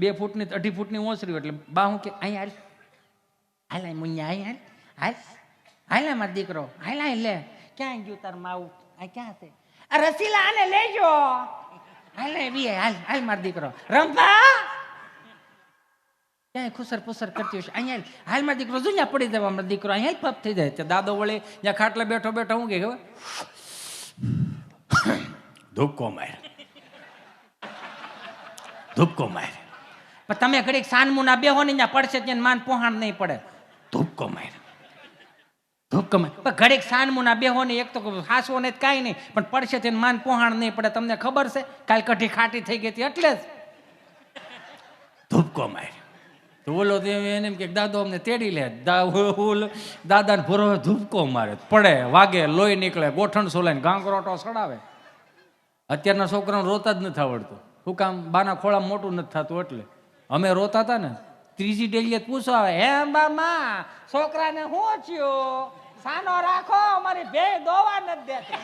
2 ફૂટની 2.5 ફૂટની ઓસરી એટલે બા હું કે અહીં હાલ હાલ મુન્યા અહીં હાલ હાલ હાલ મારો દીકરો હાલ હાલ લે ક્યાં ગયું તાર માવું આ ક્યાં છે આ રસીલા આને લેજો હાલ બી હાલ હાલ મારો દીકરો રંભા ક્યાંય ખુસર પુસર કરતી હશે અહીં હાલ મારો દીકરો જો ત્યાં પડી જવા મારો દીકરો અહીં પપ થઈ જાય ત્યાં દાદો વળે જ્યાં ખાટલે બેઠો બેઠો હું કે ખબર ધૂપકો માર ધૂપકો માર પણ તમે ઘડીક સાનમુના બેહો ને ત્યાં પડશે ત્યાં માન પોહાણ નહીં પડે ધૂપકો માર ધૂપકો માર પણ ઘડીક સાનમુના બેહો ને એક તો હાસવો ને કાંઈ નહીં પણ પડશે ત્યાં માન પોહાણ નહીં પડે તમને ખબર છે કાલ કઢી ખાટી થઈ ગઈ હતી એટલે જ ધૂપકો માર તો ઓલો એને એમ કે દાદો અમને તેડી લે દાદાને ભરો ધૂપકો મારે પડે વાગે લોહી નીકળે ગોઠણ સોલાઈને ગાંગરોટો સડાવે અત્યારના છોકરાને રોતા જ નથી આવડતું શું કામ બાના ખોળા મોટું નથી થતું એટલે અમે રોતા હતા ને ત્રીજી ડેલીએ પૂછો આવે હે બામા છોકરાને શું થયું સાનો રાખો અમારી ભે દોવા નથી દેતી